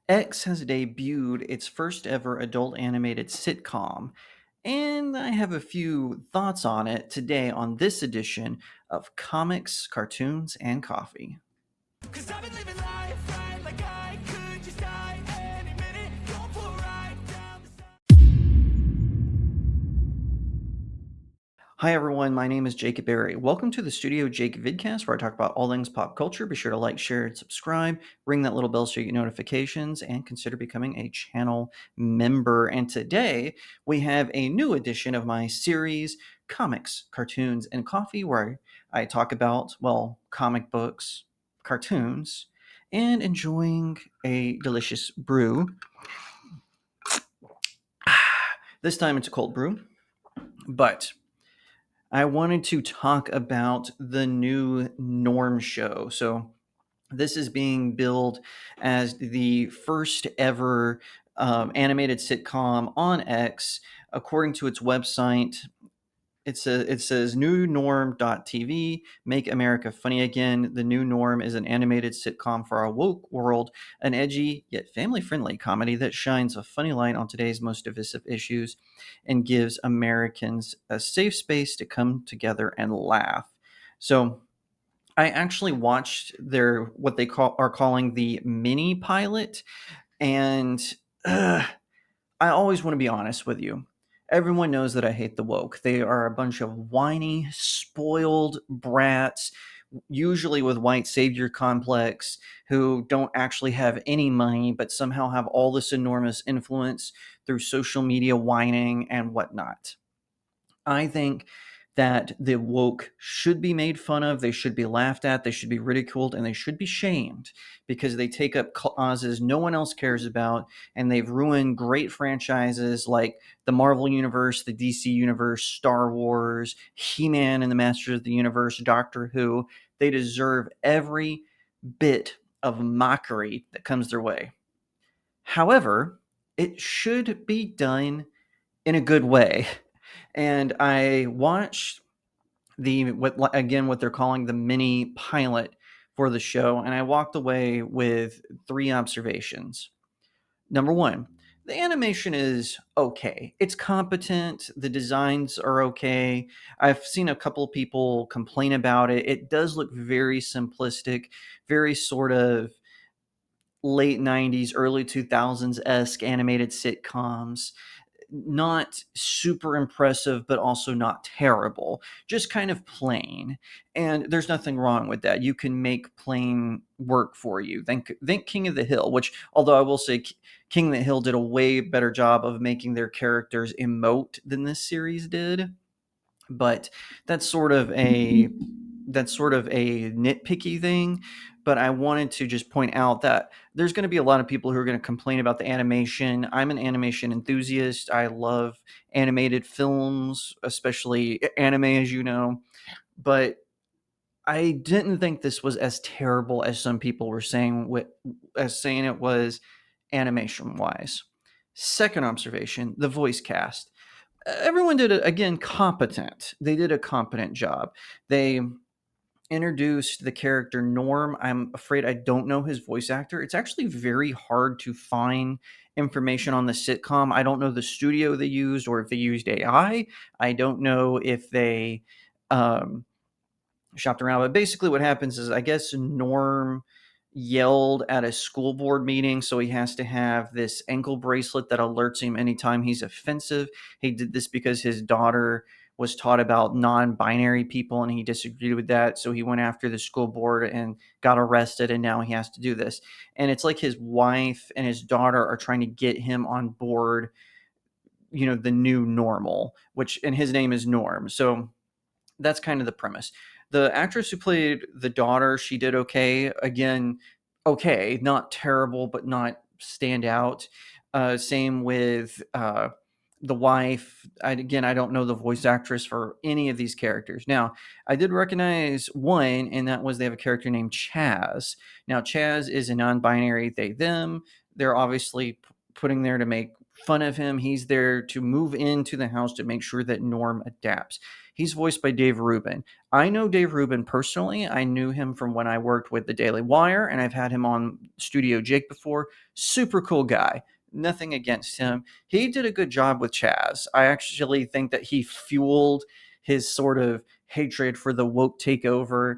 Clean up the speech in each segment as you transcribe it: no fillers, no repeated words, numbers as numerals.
X has debuted its first ever adult animated sitcom, and I have a few thoughts on it today on this edition of Comics, Cartoons, and Coffee. Cause I've been living life right like I could just die any minute. Going for a ride down the Hi everyone, my name is Jacob Berry. Welcome to the StudioJake vidcast where I talk about all things pop culture. Be sure to like, share, and subscribe. Ring that little bell so you get notifications and consider becoming a channel member. And today we have a new edition of my series, Comics, Cartoons, and Coffee, where I talk about, well, comic books, cartoons, and enjoying a delicious brew. This time it's a cold brew, but I wanted to talk about the new Norm show. So, this is being billed as the first ever animated sitcom on X. According to its website, it says new norm.tv, make America funny again. The new norm is an animated sitcom for our woke world, an edgy yet family friendly comedy that shines a funny light on today's most divisive issues and gives Americans a safe space to come together and laugh. So I actually watched their what they are calling the mini pilot, and I always want to be honest with you. Everyone knows that I hate the woke. They are a bunch of whiny, spoiled brats, usually with white savior complex, who don't actually have any money, but somehow have all this enormous influence through social media whining and whatnot. I think that the woke should be made fun of, they should be laughed at, they should be ridiculed, and they should be shamed because they take up causes no one else cares about, and they've ruined great franchises like the Marvel Universe, the DC Universe, Star Wars, He-Man and the Masters of the Universe, Doctor Who. They deserve every bit of mockery that comes their way. However, it should be done in a good way. And I watched what they're calling the mini pilot for the show, and I walked away with three observations. Number one, the animation is okay. It's competent. The designs are okay. I've seen a couple of people complain about it. It does look very simplistic, very sort of late 90s, early 2000s esque animated sitcoms, not super impressive, but also not terrible, just kind of plain. And there's nothing wrong with that. You can make plain work for you. Think King of the Hill, which, although I will say King of the Hill did a way better job of making their characters emote than this series did. But that's sort of a nitpicky thing, but I wanted to just point out that there's going to be a lot of people who are going to complain about the animation. I'm an animation enthusiast. I love animated films, especially anime, as you know, but I didn't think this was as terrible as some people were saying as saying it was animation wise. Second observation, the voice cast. Everyone did it again competent. They did a competent job. They introduced the character Norm. I'm afraid I don't know his voice actor. It's actually very hard to find information on the sitcom. I don't know the studio they used or if they used AI. I don't know if they um, shopped around. But basically, what happens is I guess Norm yelled at a school board meeting, so he has to have this ankle bracelet that alerts him anytime he's offensive. He did this because his daughter was taught about non-binary people and he disagreed with that, so he went after the school board and got arrested, and now he has to do this. And it's like his wife and his daughter are trying to get him on board, the new normal, which, and his name is Norm. So that's kind of the premise. The actress who played the daughter, she did okay. Again, okay, not terrible, but not stand out. Same with the wife. I don't know the voice actress for any of these characters. Now, I did recognize one, and that was they have a character named Chaz. Now, Chaz is a non binary they, them. They're obviously putting there to make fun of him. He's there to move into the house to make sure that Norm adapts. He's voiced by Dave Rubin. I know Dave Rubin personally. I knew him from when I worked with the Daily Wire, and I've had him on Studio Jake before. Super cool guy. Nothing against him. He did a good job with Chaz. I actually think that he fueled his sort of hatred for the woke takeover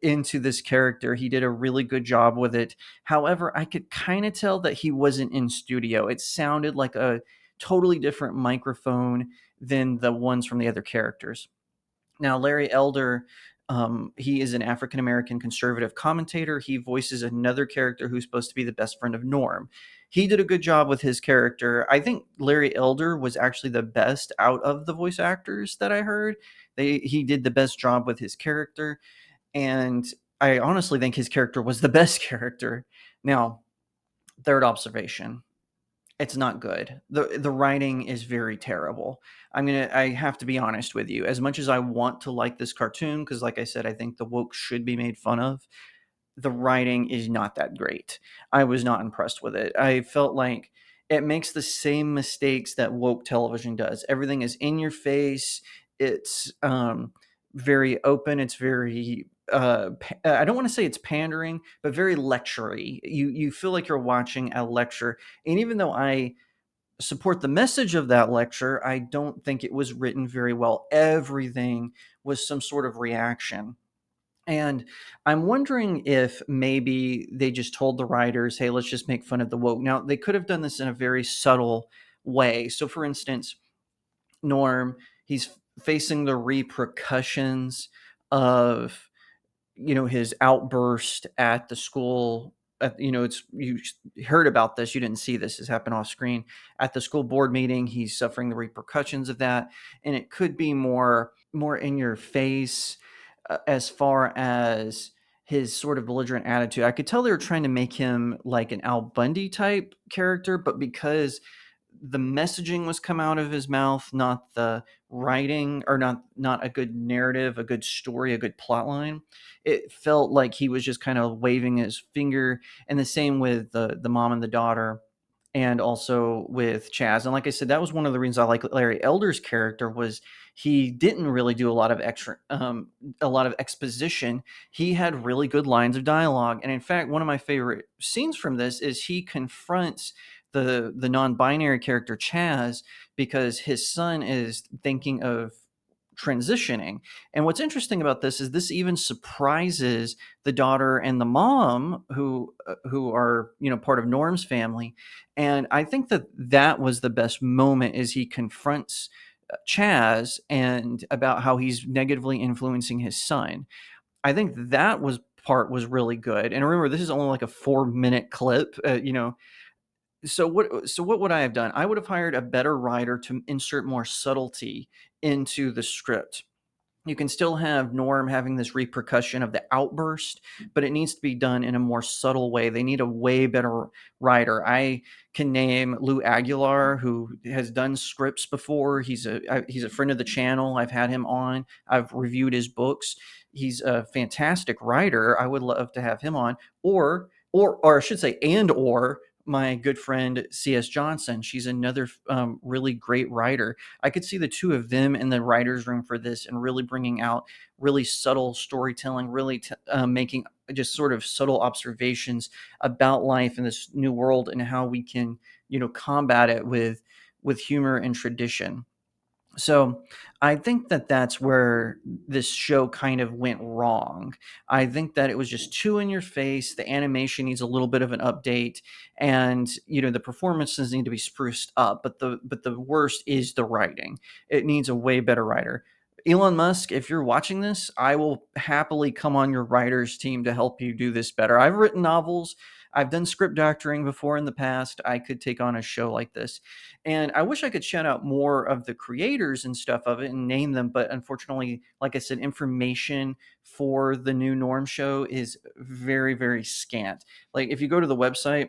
into this character. He did a really good job with it. However, I could kind of tell that he wasn't in studio. It sounded like a totally different microphone than the ones from the other characters. Now, Larry Elder, he is an African American conservative commentator. He voices another character who's supposed to be the best friend of Norm. He did a good job with his character. I think Larry Elder was actually the best out of the voice actors that I heard. He did the best job with his character, and I honestly think his character was the best character. Now, third observation, it's not good. The writing is very terrible. I have to be honest with you. As much as I want to like this cartoon, because like I said, I think the woke should be made fun of, the writing is not that great. I was not impressed with it. I felt like it makes the same mistakes that woke television does. Everything is in your face. It's very open. It's very I don't want to say it's pandering, but very lectury. You feel like you're watching a lecture, and even though I support the message of that lecture, I don't think it was written very well. Everything was some sort of reaction. And I'm wondering if maybe they just told the writers, hey, let's just make fun of the woke. Now, they could have done this in a very subtle way. So, for instance, Norm, he's facing the repercussions of his outburst at the school. It's you heard about this. You didn't see this. This happened off screen at the school board meeting. He's suffering the repercussions of that, and it could be more in your face as far as his sort of belligerent attitude. I could tell they were trying to make him like an Al Bundy type character, but because the messaging was come out of his mouth, not the writing, or not a good narrative, a good story, a good plot line. It felt like he was just kind of waving his finger, and the same with the mom and the daughter, and also with Chaz. And like I said, that was one of the reasons I like Larry Elder's character was he didn't really do a lot of exposition. He had really good lines of dialogue, and in fact, one of my favorite scenes from this is he confronts the non-binary character Chaz because his son is thinking of transitioning. And what's interesting about this is this even surprises the daughter and the mom who are, part of Norm's family. And I think that was the best moment is he confronts Chaz and about how he's negatively influencing his son. I think that was really good. And remember, this is only like a 4-minute clip, so what would I have done? I would have hired a better writer to insert more subtlety into the script. You can still have Norm having this repercussion of the outburst, but it needs to be done in a more subtle way. They need a way better writer. I can name Lou Aguilar, who has done scripts before. He's a friend of the channel. I've had him on. I've reviewed his books. He's a fantastic writer. I would love to have him on, or I should say, or my good friend C.S. Johnson. She's another really great writer. I could see the two of them in the writer's room for this and really bringing out really subtle storytelling, really making just sort of subtle observations about life in this new world and how we can, combat it with humor and tradition. So I think that that's where this show kind of went wrong. I think that it was just too in your face. The animation needs a little bit of an update, and the performances need to be spruced up. But the worst is the writing. It needs a way better writer. Elon Musk, if you're watching this, I will happily come on your writers team to help you do this better. I've written novels. I've done script doctoring before in the past. I could take on a show like this. And I wish I could shout out more of the creators and stuff of it and name them, but unfortunately, like I said, information for the new Norm show is very, very scant. Like if you go to the website,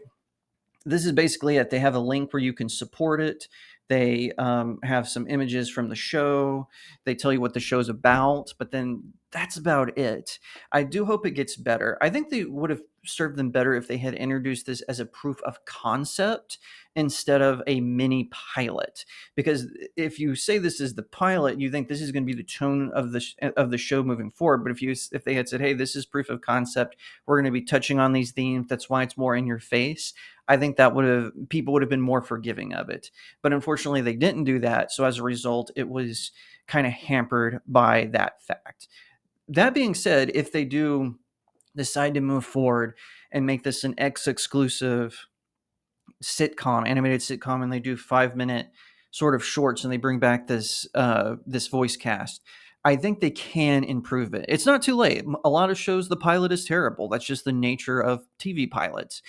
this is basically it. They have a link where you can support it. They have some images from the show. They tell you what the show's about, but then that's about it. I do hope it gets better. I think they would have served them better if they had introduced this as a proof of concept instead of a mini pilot. Because if you say this is the pilot, you think this is going to be the tone of the show moving forward. But if they had said, "Hey, this is proof of concept. We're going to be touching on these themes. That's why it's more in your face," I think that people would have been more forgiving of it. But unfortunately, they didn't do that. So as a result, it was kind of hampered by that fact. That being said, if they do decide to move forward and make this an X exclusive animated sitcom, and they do 5-minute sort of shorts, and they bring back this voice cast, I think they can improve it. It's not too late. A lot of shows, the pilot is terrible. That's just the nature of TV pilots.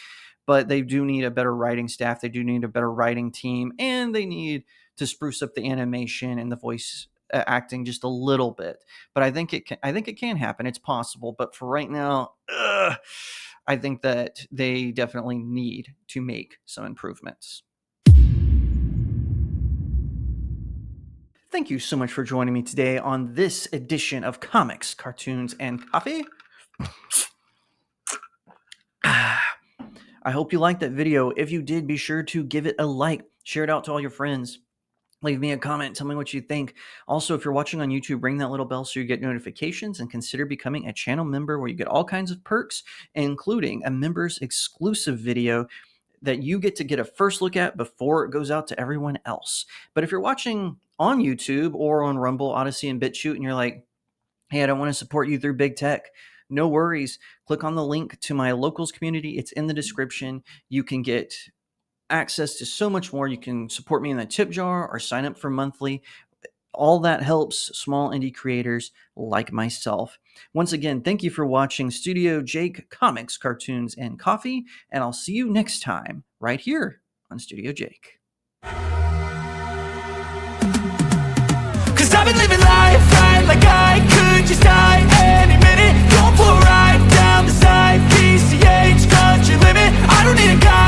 But they do need a better writing staff. They do need a better writing team, and they need to spruce up the animation and the voice acting just a little bit. But I think it can happen. It's possible. But for right now, I think that they definitely need to make some improvements. Thank you so much for joining me today on this edition of Comics, Cartoons, and Coffee. I hope you liked that video. If you did, be sure to give it a like, share it out to all your friends. Leave me a comment, tell me what you think. Also, if you're watching on YouTube, ring that little bell so you get notifications, and consider becoming a channel member where you get all kinds of perks, including a members exclusive video that you get to get a first look at before it goes out to everyone else. But if you're watching on YouTube or on Rumble, Odyssey, and BitChute, and you're like, "Hey, I don't want to support you through big tech," no worries. Click on the link to my locals community. It's in the description. You can get access to so much more. You can support me in the tip jar or sign up for monthly. All that helps small indie creators like myself. Once again, thank you for watching StudioJake, Comics, Cartoons, and Coffee, and I'll see you next time right here on StudioJake. Cause I've been living life right like I could just die any minute. Going for a ride down the side, PCH, country limit. I don't need a guide.